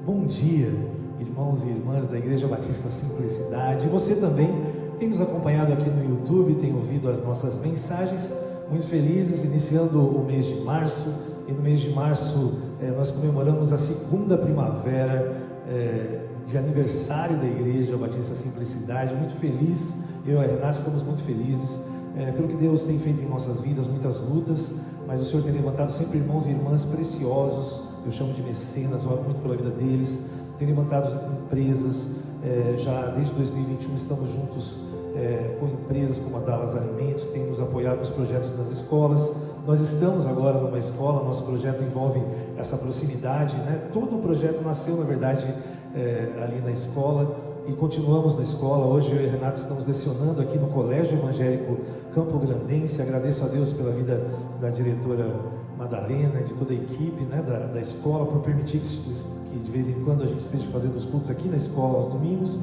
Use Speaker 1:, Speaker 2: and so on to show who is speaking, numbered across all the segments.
Speaker 1: Bom dia, irmãos e irmãs da Igreja Batista Simplicidade. Você também tem nos acompanhado aqui no YouTube, tem ouvido as nossas mensagens. Muito felizes, iniciando o mês de março. E no mês de março nós comemoramos a segunda primavera de aniversário da Igreja Batista Simplicidade. Muito feliz, eu e a Renata estamos muito felizes pelo que Deus tem feito em nossas vidas, muitas lutas, mas o Senhor tem levantado sempre irmãos e irmãs preciosos, eu chamo de mecenas, oro muito pela vida deles, tem levantado empresas, já desde 2021 estamos juntos com empresas como a Dallas Alimentos, que tem nos apoiado nos projetos nas escolas. Nós estamos agora numa escola, nosso projeto envolve essa proximidade, né? Todo o projeto nasceu, na verdade, ali na escola, e continuamos na escola. Hoje eu e a Renata estamos lecionando aqui no Colégio Evangélico Campo Grandense. Agradeço a Deus pela vida da diretora Madalena e de toda a equipe, né, da escola, por permitir que de vez em quando a gente esteja fazendo os cultos aqui na escola aos domingos,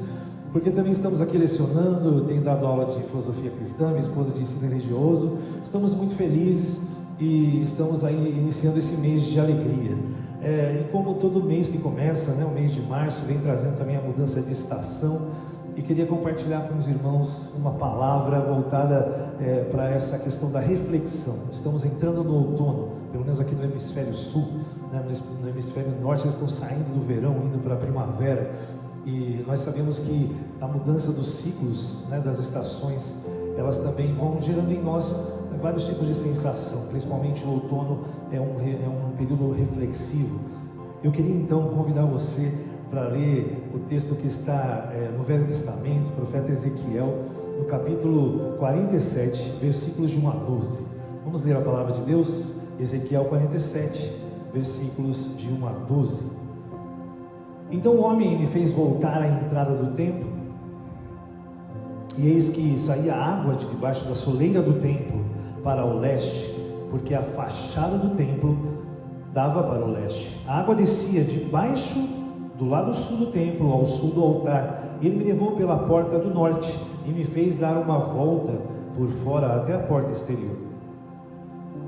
Speaker 1: porque também estamos aqui lecionando. Eu tenho dado aula de filosofia cristã, minha esposa de ensino religioso. Estamos muito felizes e estamos aí iniciando esse mês de alegria. E como todo mês que começa, né, o mês de março vem trazendo também a mudança de estação, e queria compartilhar com os irmãos uma palavra voltada para essa questão da reflexão. Estamos entrando no outono, pelo menos aqui no hemisfério sul, né, no hemisfério norte eles estão saindo do verão, indo para a primavera, e nós sabemos que a mudança dos ciclos, né, das estações, elas também vão gerando em nós vários tipos de sensação. Principalmente o outono é um período reflexivo. Eu queria então convidar você para ler o texto que está no Velho Testamento, o profeta Ezequiel, no capítulo 47, versículos de 1 a 12. Vamos ler a palavra de Deus? Ezequiel 47, versículos de 1 a 12. Então o homem me fez voltar à entrada do templo, e eis que saía água de debaixo da soleira do templo para o leste, porque a fachada do templo dava para o leste. A água descia debaixo do lado sul do templo, ao sul do altar. Ele me levou pela porta do norte e me fez dar uma volta por fora até a porta exterior,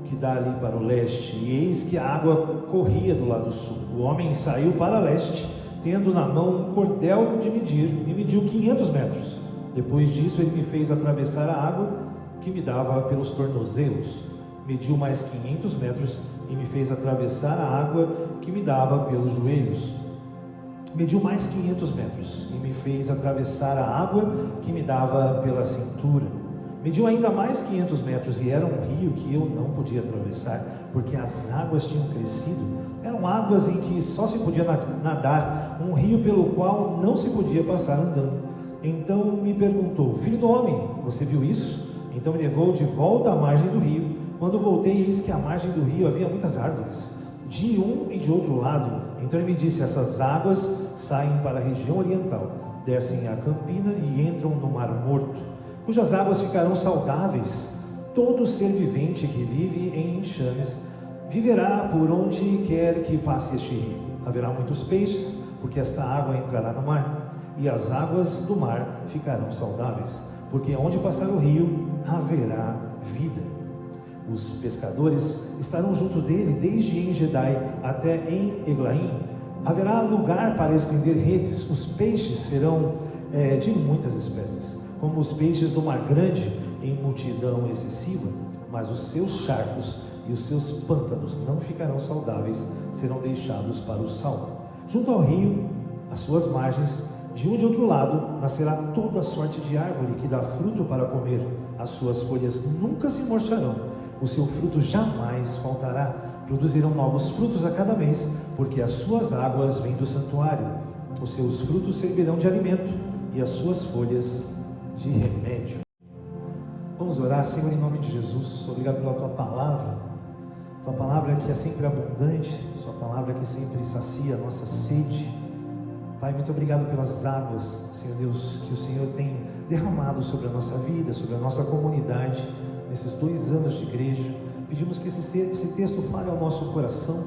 Speaker 1: que dá ali para o leste. E eis que a água corria do lado sul. O homem saiu para leste, tendo na mão um cordel de medir, e mediu 500 metros. Depois disso ele me fez atravessar a água, que me dava pelos tornozelos. Mediu mais 500 metros e me fez atravessar a água, que me dava pelos joelhos. Mediu mais 500 metros e me fez atravessar a água, que me dava pela cintura. Mediu ainda mais 500 metros e era um rio que eu não podia atravessar, porque as águas tinham crescido. Eram águas em que só se podia nadar, um rio pelo qual não se podia passar andando. Então me perguntou: filho do homem, você viu isso? Então me levou de volta à margem do rio. Quando voltei, eis que à margem do rio havia muitas árvores, de um e de outro lado. Então ele me disse: essas águas saem para a região oriental, descem a campina e entram no mar morto, cujas águas ficarão saudáveis. Todo ser vivente que vive em enxames viverá por onde quer que passe este rio. Haverá muitos peixes, porque esta água entrará no mar, e as águas do mar ficarão saudáveis, porque onde passar o rio haverá vida. Os pescadores estarão junto dele, desde Engedai até em Eglaim. Haverá lugar para estender redes. Os peixes serão de muitas espécies, como os peixes do mar grande, em multidão excessiva. Mas os seus charcos e os seus pântanos não ficarão saudáveis, serão deixados para o sal. Junto ao rio, às suas margens, de um e de outro lado, nascerá toda sorte de árvore que dá fruto para comer. As suas folhas nunca se murcharão, o seu fruto jamais faltará. Produzirão novos frutos a cada mês, porque as suas águas vêm do santuário. Os seus frutos servirão de alimento e as suas folhas de remédio. Vamos orar. Senhor, em nome de Jesus, obrigado pela Tua palavra que é sempre abundante, Sua palavra que sempre sacia a nossa sede. Pai, muito obrigado pelas águas, Senhor Deus, que o Senhor tem derramado sobre a nossa vida, sobre a nossa comunidade, nesses 2 anos de igreja. Pedimos que esse texto fale ao nosso coração,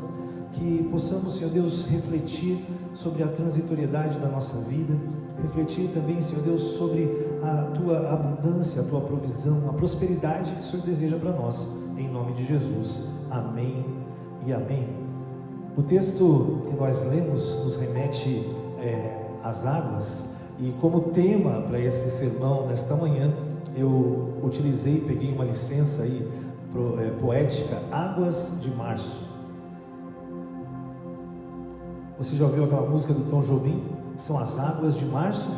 Speaker 1: que possamos, Senhor Deus, refletir sobre a transitoriedade da nossa vida, refletir também, Senhor Deus, sobre a Tua abundância, a Tua provisão, a prosperidade que o Senhor deseja para nós, em nome de Jesus. Amém e amém. O texto que nós lemos nos remete as águas. E como tema para esse sermão nesta manhã, eu peguei uma licença aí poética, Águas de Março. Você já ouviu aquela música do Tom Jobim? São as águas de março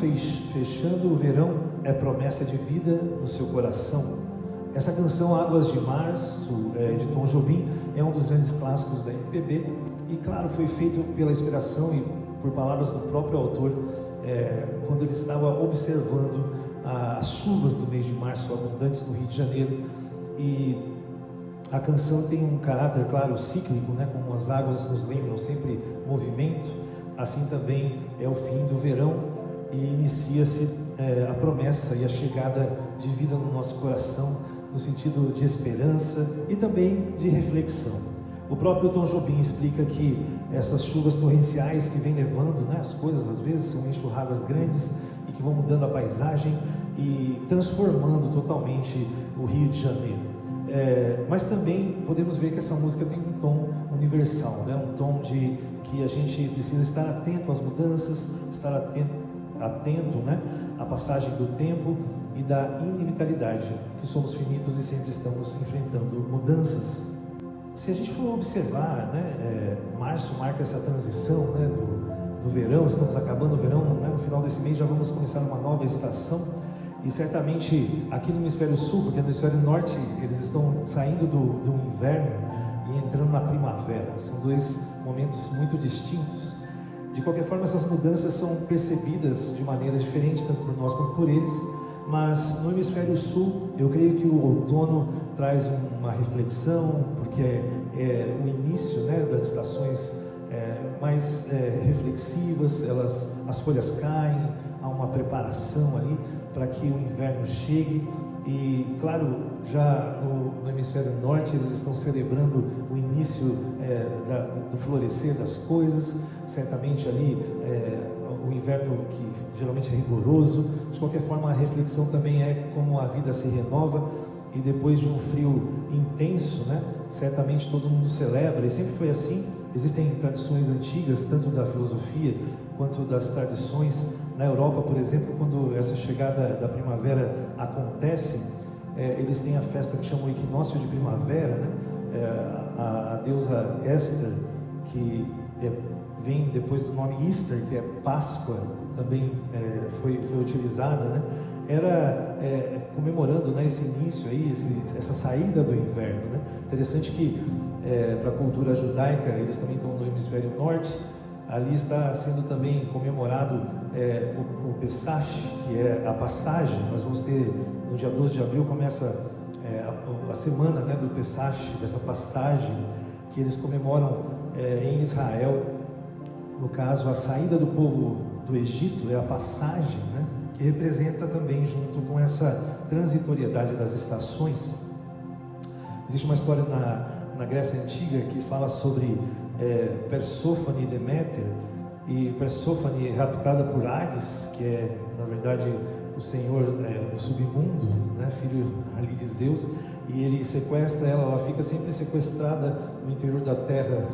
Speaker 1: fechando o verão, é promessa de vida no seu coração. Essa canção Águas de Março, de Tom Jobim, é um dos grandes clássicos da MPB e, claro, foi feito pela inspiração e por palavras do próprio autor, quando ele estava observando as chuvas do mês de março abundantes no Rio de Janeiro. E a canção tem um caráter, claro, cíclico, né? Como as águas nos lembram sempre movimento, assim também é o fim do verão e inicia-se a promessa e a chegada de vida no nosso coração, no sentido de esperança e também de reflexão. O próprio Tom Jobim explica que essas chuvas torrenciais que vêm levando, né, as coisas às vezes são enxurradas grandes e que vão mudando a paisagem e transformando totalmente o Rio de Janeiro. Mas também podemos ver que essa música tem um tom universal, né? Um tom de que a gente precisa estar atento às mudanças, estar atento, né, à passagem do tempo e da inevitabilidade, que somos finitos e sempre estamos enfrentando mudanças. Se a gente for observar, né, março marca essa transição, né, do verão, estamos acabando o verão, né, no final desse mês já vamos começar uma nova estação. E certamente aqui no hemisfério sul, porque no hemisfério norte eles estão saindo do inverno e entrando na primavera. São dois momentos muito distintos. De qualquer forma, essas mudanças são percebidas de maneira diferente, tanto por nós quanto por eles. Mas no hemisfério sul, eu creio que o outono traz uma reflexão, porque é o início, né, das estações mais reflexivas, as folhas caem, há uma preparação ali para que o inverno chegue. E claro, já no hemisfério norte eles estão celebrando o início do florescer das coisas, certamente ali o inverno que geralmente é rigoroso. De qualquer forma, a reflexão também é como a vida se renova e depois de um frio intenso, né, certamente todo mundo celebra, e sempre foi assim. Existem tradições antigas, tanto da filosofia quanto das tradições. Na Europa, por exemplo, quando essa chegada da primavera acontece, eles têm a festa que chamam equinócio de primavera, né? A deusa Esther, que vem depois do nome Easter, que é Páscoa, também foi utilizada, né? Era comemorando, né, esse início aí, essa saída do inverno, né? Interessante que para a cultura judaica, eles também estão no hemisfério norte. Ali está sendo também comemorado o Pesach, que é a passagem. Nós vamos ter, no dia 12 de abril, começa a semana, né, do Pesach, dessa passagem que eles comemoram em Israel. No caso, a saída do povo do Egito é a passagem, né, que representa também, junto com essa transitoriedade das estações. Existe uma história na Grécia Antiga que fala sobre Persófone e Deméter, e Persófone é raptada por Hades, que é na verdade o senhor do submundo, né, filho ali de Zeus, e ele sequestra ela fica sempre sequestrada no interior da terra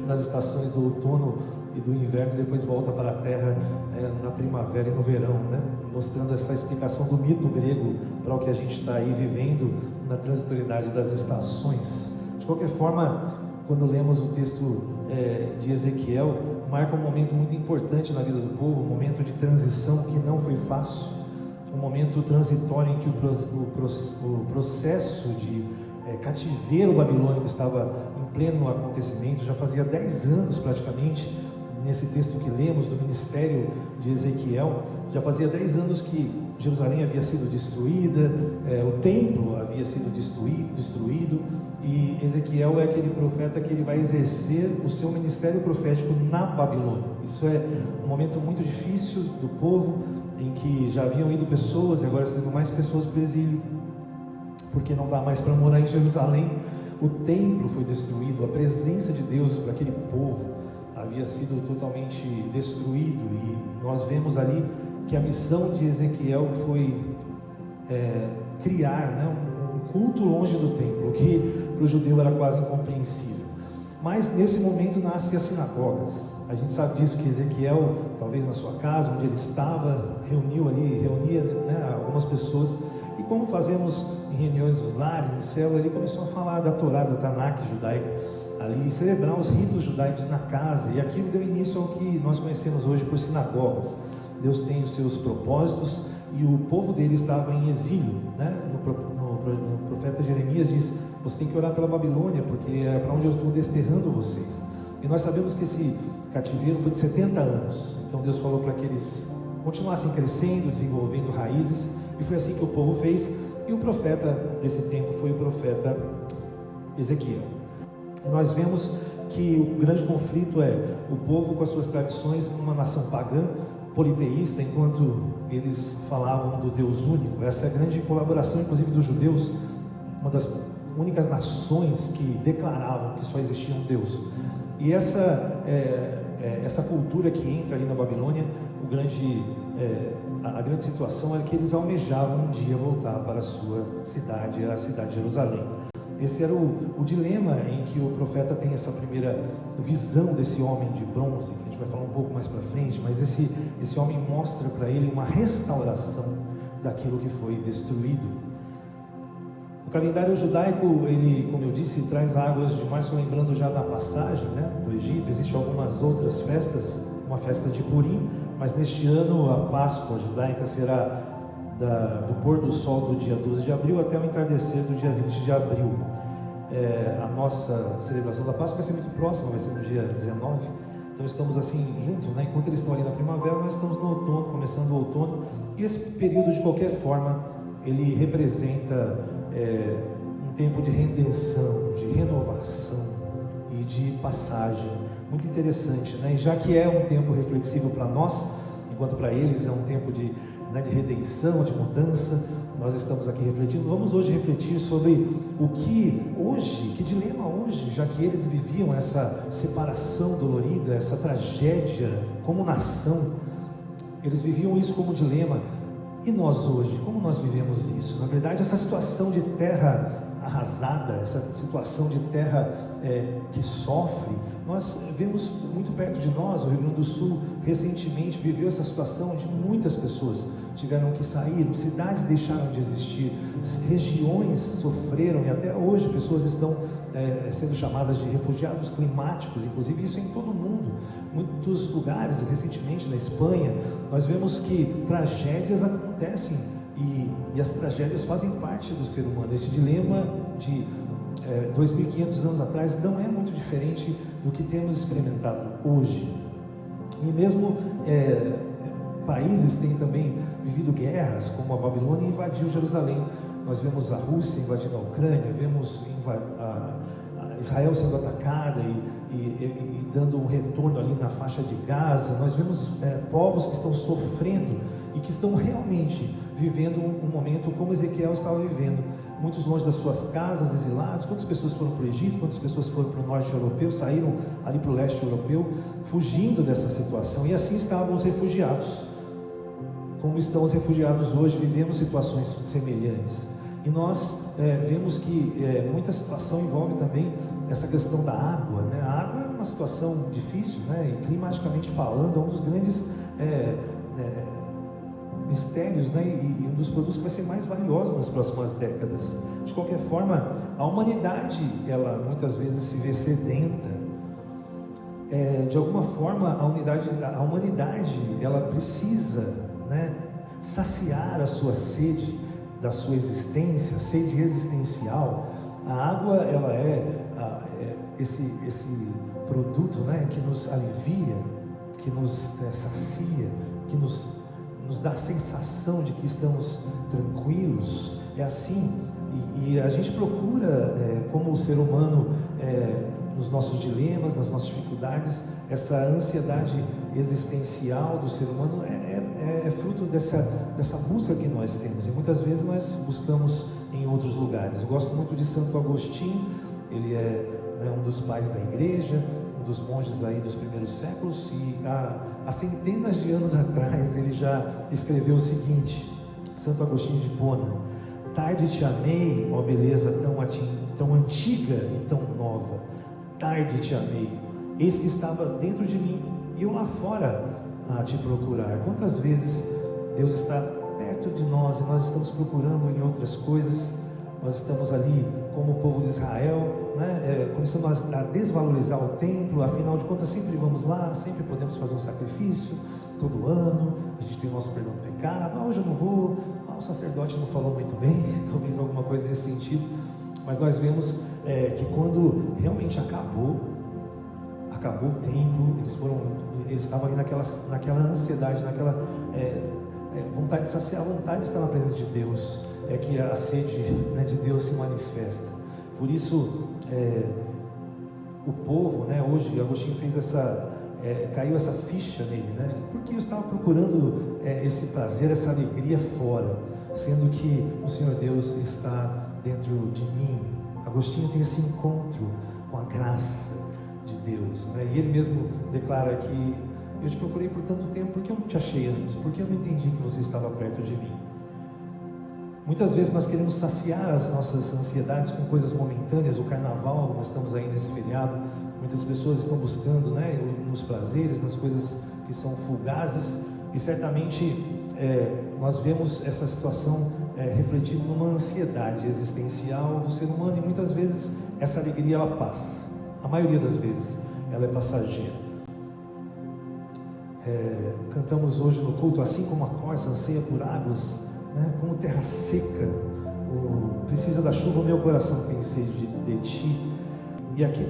Speaker 1: nas estações do outono e do inverno, e depois volta para a terra na primavera e no verão, né, mostrando essa explicação do mito grego para o que a gente está aí vivendo na transitoriedade das estações. De qualquer forma, quando lemos o texto de Ezequiel, marca um momento muito importante na vida do povo, um momento de transição que não foi fácil, um momento transitório em que o processo de cativeiro babilônico estava em pleno acontecimento. Já fazia 10 anos praticamente, nesse texto que lemos do ministério de Ezequiel, já fazia 10 anos que Jerusalém havia sido destruída, o templo havia sido destruído, e Ezequiel é aquele profeta que ele vai exercer o seu ministério profético na Babilônia. Isso é um momento muito difícil do povo, em que já haviam ido pessoas e agora estão indo mais pessoas para o exílio, porque não dá mais para morar em Jerusalém. O templo foi destruído, a presença de Deus para aquele povo havia sido totalmente destruído, e nós vemos ali que a missão de Ezequiel foi criar, né, um culto longe do templo, o que para o judeu era quase incompreensível. Mas nesse momento nascem as sinagogas. A gente sabe disso, que Ezequiel, talvez na sua casa, onde ele estava, reunia, né, algumas pessoas. E como fazemos em reuniões dos lares, em célula, ele começou a falar da Torá, da Tanakh judaica, ali, celebrar os ritos judaicos na casa. E aquilo deu início ao que nós conhecemos hoje por sinagogas. Deus tem os seus propósitos e o povo dele estava em exílio, né? No profeta Jeremias diz: você tem que orar pela Babilônia, porque é para onde eu estou desterrando vocês. E nós sabemos que esse cativeiro foi de 70 anos. Então Deus falou para que eles continuassem crescendo, desenvolvendo raízes, e foi assim que o povo fez. E o profeta desse tempo foi o profeta Ezequiel. E nós vemos que o grande conflito é o povo com as suas tradições, uma nação pagã, politeísta, enquanto eles falavam do Deus único. Essa é a grande colaboração, inclusive, dos judeus, uma das únicas nações que declaravam que só existia um Deus. E essa cultura que entra ali na Babilônia, a grande situação é que eles almejavam um dia voltar para a sua cidade, a cidade de Jerusalém. Esse era o dilema em que o profeta tem essa primeira visão desse homem de bronze, que a gente vai falar um pouco mais para frente, mas esse homem mostra para ele uma restauração daquilo que foi destruído. O calendário judaico, ele, como eu disse, traz águas de março, lembrando já da passagem, né, do Egito. Existem algumas outras festas, uma festa de Purim, mas neste ano a Páscoa judaica será do pôr do sol do dia 12 de abril até o entardecer do dia 20 de abril. A nossa celebração da Páscoa vai ser muito próxima, vai ser no dia 19. Então estamos assim juntos, né? Enquanto eles estão ali na primavera, nós estamos no outono, começando o outono. E esse período, de qualquer forma, ele representa um tempo de redenção, de renovação e de passagem. Muito interessante, né? E já que é um tempo reflexivo para nós, enquanto para eles é um tempo de redenção, de mudança, nós estamos aqui refletindo. Vamos hoje refletir sobre que dilema hoje, já que eles viviam essa separação dolorida, essa tragédia como nação, eles viviam isso como dilema. E nós hoje, como nós vivemos isso? Na verdade, essa situação de terra arrasada, essa situação de terra que sofre, nós vemos muito perto de nós. O Rio Grande do Sul recentemente viveu essa situação de muitas pessoas tiveram que sair, cidades deixaram de existir, regiões sofreram, e até hoje pessoas estão sendo chamadas de refugiados climáticos. Inclusive isso em todo o mundo, muitos lugares. Recentemente na Espanha nós vemos que tragédias acontecem, e as tragédias fazem parte do ser humano. Esse dilema de 2.500 anos atrás não é muito diferente do que temos experimentado hoje. E mesmo países têm também vivido guerras, como a Babilônia invadiu Jerusalém. Nós vemos a Rússia invadindo a Ucrânia, vemos Israel sendo atacada e dando um retorno ali na faixa de Gaza. Nós vemos povos que estão sofrendo e que estão realmente vivendo um momento como Ezequiel estava vivendo, muitos longe das suas casas, exilados. Quantas pessoas foram para o Egito, quantas pessoas foram para o norte europeu, saíram ali para o leste europeu, fugindo dessa situação, e assim estavam os refugiados. Como estão os refugiados hoje, vivemos situações semelhantes. E nós vemos que muita situação envolve também essa questão da água, né? A água é uma situação difícil, né? E climaticamente falando, é um dos grandes mistérios, né? E um dos produtos que vai ser mais valioso nas próximas décadas. De qualquer forma, a humanidade, ela muitas vezes se vê sedenta. De alguma forma, a humanidade, ela precisa, né, saciar a sua sede da sua existência, sede existencial. A água, ela esse produto, né, que nos alivia, que nos sacia, que nos dá a sensação de que estamos tranquilos. É assim, e a gente procura, como o ser humano, nos nossos dilemas, nas nossas dificuldades, essa ansiedade existencial do ser humano é fruto dessa busca que nós temos, e muitas vezes nós buscamos em outros lugares. Eu gosto muito de Santo Agostinho. Ele é um dos pais da igreja, um dos monges aí dos primeiros séculos, e há centenas de anos atrás ele já escreveu o seguinte: Santo Agostinho de Hipona: tarde te amei, ó beleza tão antiga e tão nova, tarde te amei, eis que estava dentro de mim, e eu lá fora a te procurar. Quantas vezes Deus está perto de nós e nós estamos procurando em outras coisas, nós estamos ali como o povo de Israel, né, começando a desvalorizar o templo. Afinal de contas sempre vamos lá, sempre podemos fazer um sacrifício, todo ano, a gente tem o nosso perdão do pecado. Hoje eu não vou, o sacerdote não falou muito bem, talvez alguma coisa nesse sentido, mas nós vemos que quando realmente acabou o templo, eles estavam ali naquela ansiedade, naquela vontade de saciar, a vontade de estar na presença de Deus, que a sede, né, de Deus se manifesta. Por isso o povo, né, hoje Agostinho fez caiu essa ficha nele, né? Porque eu estava procurando esse prazer, essa alegria fora, sendo que o Senhor Deus está dentro de mim. Agostinho tem esse encontro com a graça de Deus, né? E ele mesmo declara que eu te procurei por tanto tempo, porque eu não te achei antes, porque eu não entendi que você estava perto de mim. Muitas vezes nós queremos saciar as nossas ansiedades com coisas momentâneas. O carnaval, nós estamos aí nesse feriado, muitas pessoas estão buscando, né, nos prazeres, nas coisas que são fugazes, e certamente nós vemos essa situação refletida numa ansiedade existencial do ser humano, e muitas vezes essa alegria ela passa, a maioria das vezes ela é passageira. Cantamos hoje no culto: assim como a corça anseia por águas, né, como terra seca, precisa da chuva, o meu coração tem sede de ti. E aqui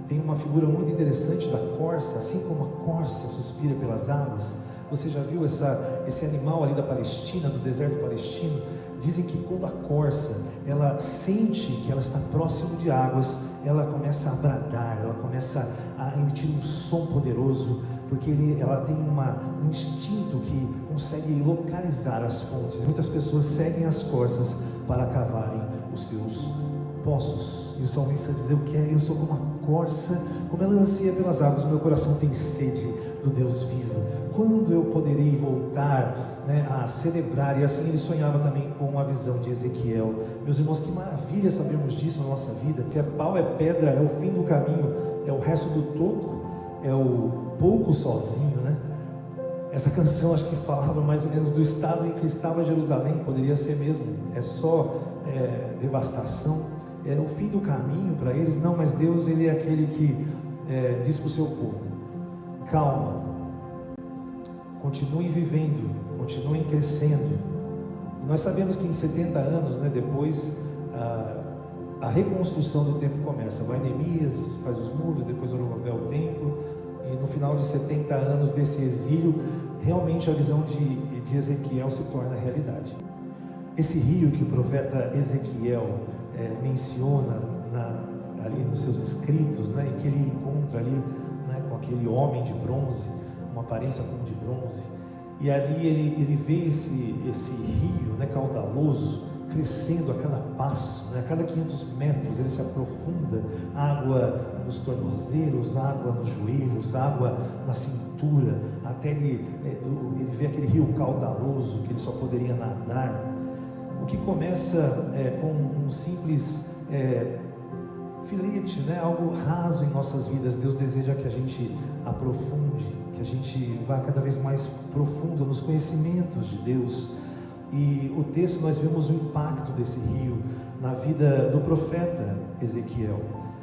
Speaker 1: tem uma figura muito interessante da corça. Assim como a corça suspira pelas águas. Você já viu esse animal ali da Palestina, do deserto palestino? Dizem que quando a corça ela sente que ela está próximo de águas, ela começa a bradar, ela começa a emitir um som poderoso, porque ela tem um instinto que consegue localizar as fontes. Muitas pessoas seguem as corças para cavarem os seus poços, e o salmista diz: eu sou como a corça, como ela anseia pelas águas, o meu coração tem sede do Deus vivo. Quando eu poderei voltar, né, a celebrar? E assim ele sonhava também com a visão de Ezequiel. Meus irmãos, que maravilha sabermos disso na nossa vida, que pau é pedra, é o fim do caminho, é o resto do toco, é o pouco sozinho, né? Essa canção acho que falava mais ou menos do estado em que estava Jerusalém. Poderia ser mesmo, é só devastação, é o fim do caminho para eles. Não, mas Deus, ele é aquele que diz para o seu povo: calma, continuem vivendo, continuem crescendo. E nós sabemos que em 70 anos, né, depois a reconstrução do templo começa. Vai Neemias, faz os muros, depois Zorobabel o templo, e no final de 70 anos desse exílio, realmente a visão de Ezequiel se torna realidade. Esse rio que o profeta Ezequiel menciona ali nos seus escritos, né, e que ele encontra ali, né, com aquele homem de bronze, uma aparência como de bronze, e ali ele vê esse rio, né, caudaloso, crescendo a cada passo, né, a cada 500 metros ele se aprofunda, água nos tornozelos, água nos joelhos, água na cintura, até ele vê aquele rio caudaloso que ele só poderia nadar. O que começa com um simples filete, né, algo raso em nossas vidas, Deus deseja que a gente aprofunde, que a gente vá cada vez mais profundo nos conhecimentos de Deus. E o texto, nós vemos o impacto desse rio na vida do profeta Ezequiel.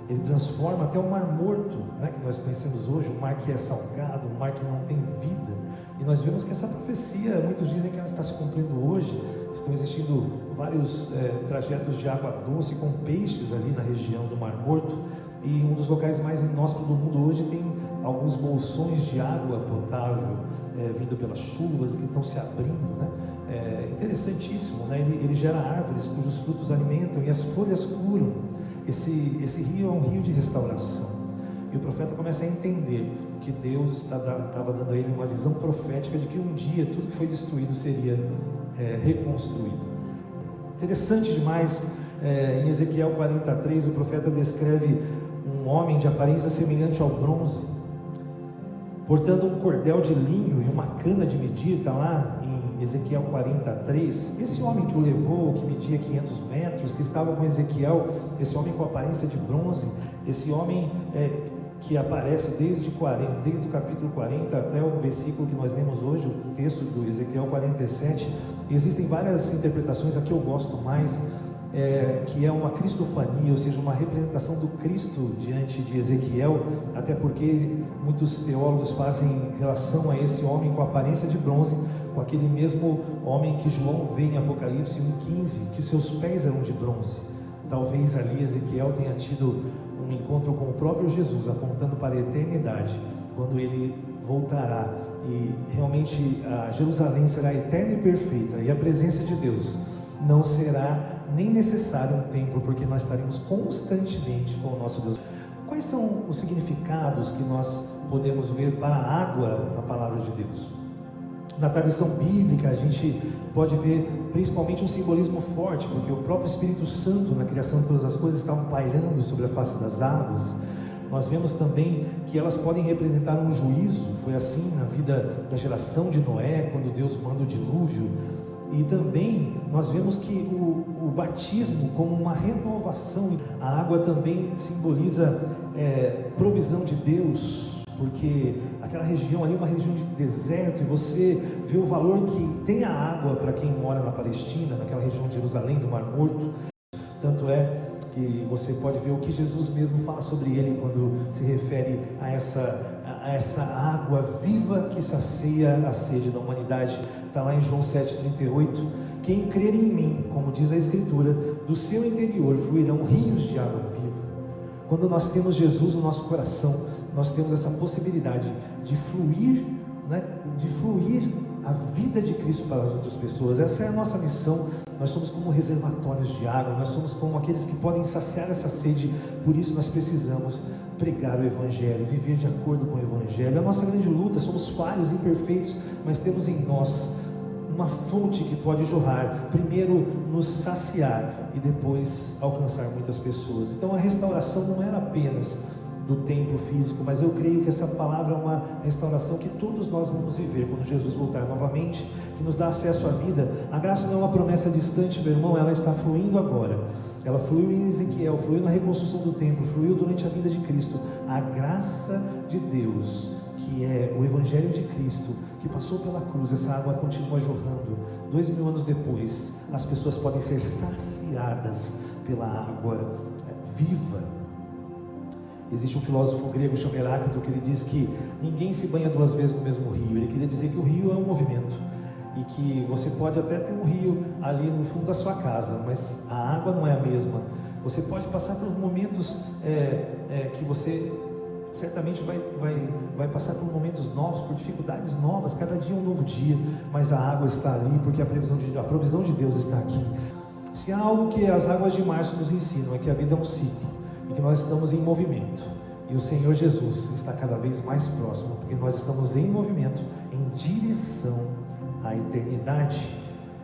Speaker 1: Ele transforma até o mar morto, né, que nós conhecemos hoje, um mar que é salgado, um mar que não tem vida. E nós vemos que essa profecia, muitos dizem que ela está se cumprindo hoje. Estão existindo vários trajetos de água doce com peixes ali na região do Mar Morto. E um dos locais mais inóspitos do mundo hoje tem alguns bolsões de água potável vindo pelas chuvas que estão se abrindo, né? Interessantíssimo, né? Ele gera árvores cujos frutos alimentam e as folhas curam. Esse rio é um rio de restauração. E o profeta começa a entender que Deus estava dando a ele uma visão profética de que um dia tudo que foi destruído seria reconstruído. Interessante demais, em Ezequiel 43 o profeta descreve um homem de aparência semelhante ao bronze, portando um cordel de linho e uma cana de medir, está lá em Ezequiel 43. Esse homem que o levou, que media 500 metros, que estava com Ezequiel, esse homem com aparência de bronze, esse homem que aparece desde o capítulo 40 até o versículo que nós lemos hoje, o texto do Ezequiel 47. Existem várias interpretações, a que eu gosto mais, que é uma cristofania, ou seja, uma representação do Cristo diante de Ezequiel, até porque muitos teólogos fazem relação a esse homem com aparência de bronze, com aquele mesmo homem que João vê em Apocalipse 1,15, que seus pés eram de bronze. Talvez ali Ezequiel tenha tido um encontro com o próprio Jesus, apontando para a eternidade, quando ele voltará e realmente a Jerusalém será eterna e perfeita, e a presença de Deus não será nem necessário um templo, porque nós estaremos constantemente com o nosso Deus. Quais são os significados que nós podemos ver para a água na palavra de Deus? Na tradição bíblica a gente pode ver principalmente um simbolismo forte, porque o próprio Espírito Santo na criação de todas as coisas estavam pairando sobre a face das águas. Nós vemos também que elas podem representar um juízo. Foi assim na vida da geração de Noé, quando Deus manda o dilúvio. E também nós vemos que o batismo como uma renovação. A água também simboliza provisão de Deus, porque aquela região ali é uma região de deserto, e você vê o valor que tem a água para quem mora na Palestina, naquela região de Jerusalém, do Mar Morto. Tanto é que você pode ver o que Jesus mesmo fala sobre ele quando se refere a essa água viva que sacia a sede da humanidade. Está lá em João 7,38. Quem crer em mim, como diz a Escritura, do seu interior fluirão rios de água viva. Quando nós temos Jesus no nosso coração, nós temos essa possibilidade de fluir, de fluir a vida de Cristo para as outras pessoas. Essa é a nossa missão. Nós somos como reservatórios de água, nós somos como aqueles que podem saciar essa sede. Por isso nós precisamos pregar o Evangelho, viver de acordo com o Evangelho. A nossa grande luta, somos falhos, imperfeitos, mas temos em nós uma fonte que pode jorrar, primeiro nos saciar e depois alcançar muitas pessoas. Então a restauração não era apenas do templo físico, mas eu creio que essa palavra é uma restauração que todos nós vamos viver quando Jesus voltar novamente, que nos dá acesso à vida. A graça não é uma promessa distante, meu irmão, ela está fluindo agora. Ela fluiu em Ezequiel, fluiu na reconstrução do templo, fluiu durante a vida de Cristo. A graça de Deus, que é o Evangelho de Cristo, que passou pela cruz, essa água continua jorrando. 2000 anos depois, as pessoas podem ser saciadas pela água viva. Existe um filósofo grego chamado Heráclito, que ele diz que ninguém se banha duas vezes no mesmo rio. Ele queria dizer que o rio é um movimento, e que você pode até ter um rio ali no fundo da sua casa, mas a água não é a mesma. Você pode passar por momentos que você certamente vai passar por momentos novos, por dificuldades novas. Cada dia é um novo dia, mas a água está ali porque a provisão de Deus está aqui. Se há algo que as águas de março nos ensinam, é que a vida é um ciclo e que nós estamos em movimento, e o Senhor Jesus está cada vez mais próximo, porque nós estamos em movimento em direção à eternidade.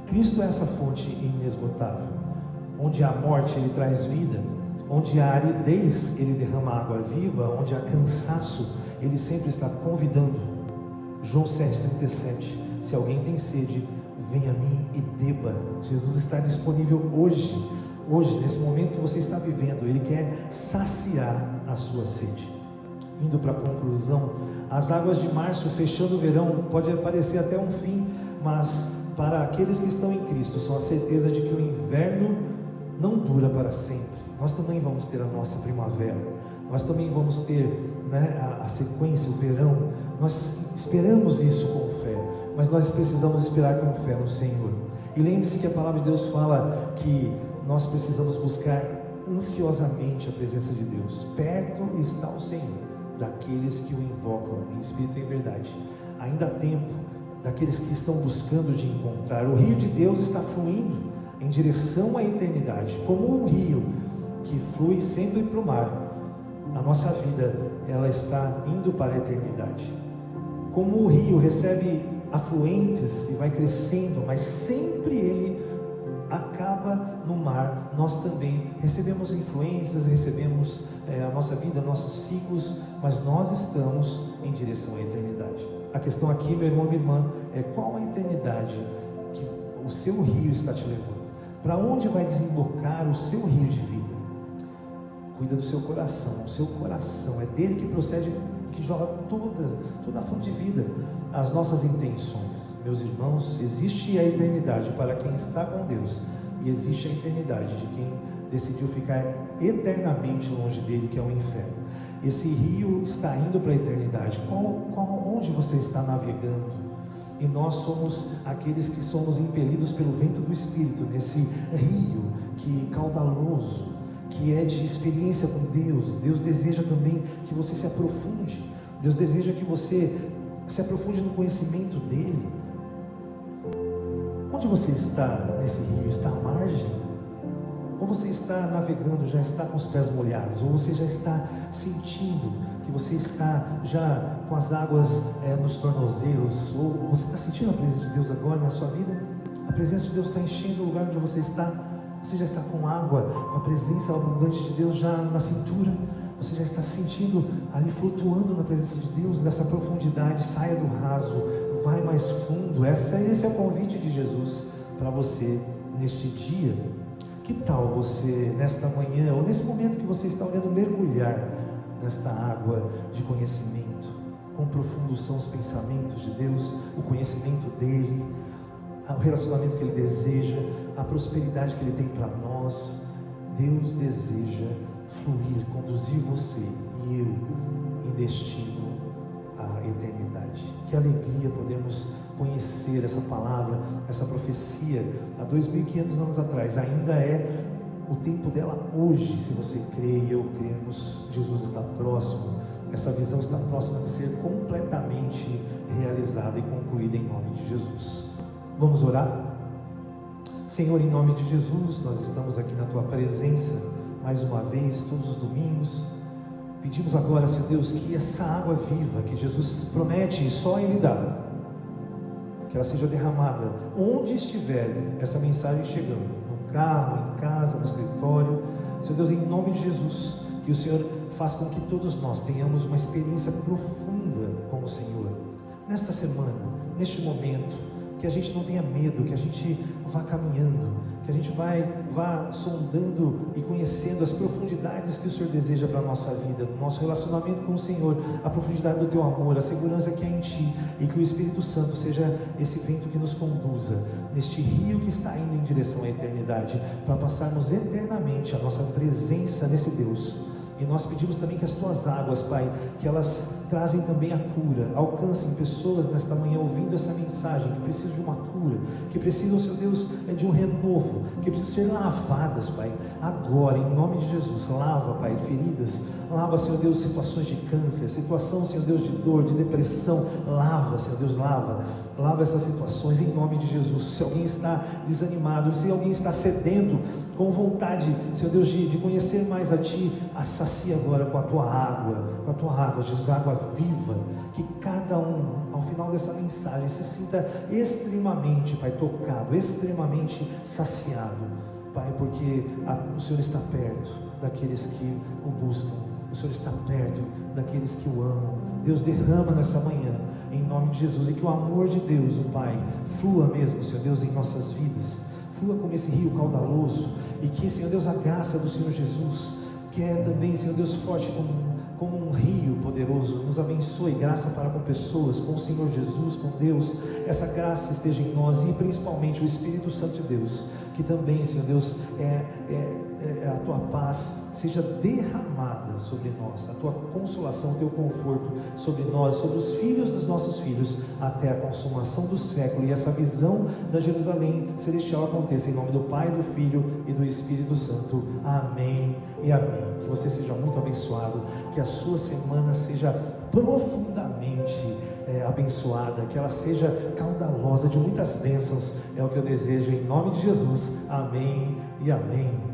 Speaker 1: Cristo é essa fonte inesgotável. Onde há morte, Ele traz vida. Onde há aridez, Ele derrama água viva. Onde há cansaço, Ele sempre está convidando. João 7,37. Se alguém tem sede, venha a mim e beba. Jesus está disponível hoje, nesse momento que você está vivendo. Ele quer saciar a sua sede. Indo para a conclusão, as águas de março fechando o verão pode parecer até um fim, mas para aqueles que estão em Cristo são a certeza de que o inverno não dura para sempre. Nós também vamos ter a nossa primavera, nós também vamos ter a sequência, o verão. Nós esperamos isso com fé, mas nós precisamos esperar com fé no Senhor. E lembre-se que a palavra de Deus fala que nós precisamos buscar ansiosamente a presença de Deus. Perto está o Senhor daqueles que o invocam em espírito e em verdade. Ainda há tempo daqueles que estão buscando de encontrar. O rio de Deus está fluindo em direção à eternidade, como um rio que flui sempre para o mar. A nossa vida, ela está indo para a eternidade. Como o rio recebe afluentes e vai crescendo, mas sempre ele acaba no mar, nós também recebemos influências, recebemos a nossa vida, nossos ciclos, mas nós estamos em direção à eternidade. A questão aqui, meu irmão, minha irmã, é qual a eternidade que o seu rio está te levando? Para onde vai desembocar o seu rio de vida? Cuida do seu coração. O seu coração é dele que procede, que joga toda a fonte de vida. As nossas intenções, meus irmãos, existe a eternidade para quem está com Deus, e existe a eternidade de quem decidiu ficar eternamente longe dele, que é o inferno. Esse rio está indo para a eternidade. Onde você está navegando? E nós somos aqueles que somos impelidos pelo vento do Espírito, nesse rio que caudaloso, que é de experiência com Deus. Deus deseja também que você se aprofunde. Deus deseja que você se aprofunde no conhecimento dele. Onde você está nesse rio? Está à margem? Ou você está navegando, já está com os pés molhados? Ou você já está sentindo que você está já com as águas nos tornozelos? Ou você está sentindo a presença de Deus agora na sua vida? A presença de Deus está enchendo o lugar onde você está? Você já está com água, com a presença abundante de Deus já na cintura? Você já está sentindo ali flutuando na presença de Deus, nessa profundidade? Saia do raso, vai mais fundo. Esse é o convite de Jesus para você neste dia. Que tal você, nesta manhã, ou nesse momento que você está olhando, mergulhar nesta água de conhecimento? Quão profundos são os pensamentos de Deus, o conhecimento dele, o relacionamento que ele deseja, a prosperidade que ele tem para nós. Deus deseja fluir, conduzir você e eu em destino à eternidade. Que alegria podemos conhecer essa palavra, essa profecia há 2.500 anos atrás. Ainda é o tempo dela hoje. Se você crê e eu cremos, Jesus está próximo. Essa visão está próxima de ser completamente realizada e concluída em nome de Jesus. Vamos orar? Senhor, em nome de Jesus, nós estamos aqui na Tua presença mais uma vez, todos os domingos. Pedimos agora, Senhor Deus, que essa água viva que Jesus promete e só Ele dá, que ela seja derramada onde estiver essa mensagem chegando, no carro, em casa, no escritório. Senhor Deus, em nome de Jesus, que o Senhor faça com que todos nós tenhamos uma experiência profunda com o Senhor nesta semana, neste momento. Que a gente não tenha medo, que a gente vá caminhando, que a gente vá sondando e conhecendo as profundidades que o Senhor deseja para a nossa vida, no nosso relacionamento com o Senhor, a profundidade do Teu amor, a segurança que há em Ti, e que o Espírito Santo seja esse vento que nos conduza neste rio que está indo em direção à eternidade, para passarmos eternamente a nossa presença nesse Deus. E nós pedimos também que as Tuas águas, Pai, que elas trazem também a cura, alcancem pessoas nesta manhã ouvindo essa mensagem, que precisam de uma cura, que precisam, Senhor Deus, de um renovo, que precisam ser lavadas, Pai, agora, em nome de Jesus. Lava, Pai, feridas, lava, Senhor Deus, situações de câncer, situação, Senhor Deus, de dor, de depressão. Lava, Senhor Deus, lava essas situações em nome de Jesus. Se alguém está desanimado, se alguém está sedento, com vontade, Senhor Deus, de conhecer mais a Ti, sacia agora com a Tua água, Jesus, água viva. Que cada um, ao final dessa mensagem, se sinta extremamente, Pai, tocado, extremamente saciado, Pai, porque o Senhor está perto daqueles que o buscam, o Senhor está perto daqueles que o amam. Deus, derrama nessa manhã, em nome de Jesus, e que o amor de Deus, o Pai, flua mesmo, Senhor Deus, em nossas vidas, flua como esse rio caudaloso, e que, Senhor Deus, a graça do Senhor Jesus, que é também, Senhor Deus, forte como um rio poderoso, nos abençoe, graça para com pessoas, com o Senhor Jesus, com Deus. Essa graça esteja em nós, e principalmente o Espírito Santo de Deus, que também, Senhor Deus, a Tua paz seja derramada sobre nós, a Tua consolação, o Teu conforto sobre nós, sobre os filhos dos nossos filhos, até a consumação do século, e essa visão da Jerusalém celestial aconteça, em nome do Pai, do Filho e do Espírito Santo. Amém e amém. Que você seja muito abençoado, que a sua semana seja profundamente abençoada, que ela seja caudalosa de muitas bênçãos, é o que eu desejo em nome de Jesus. Amém e amém.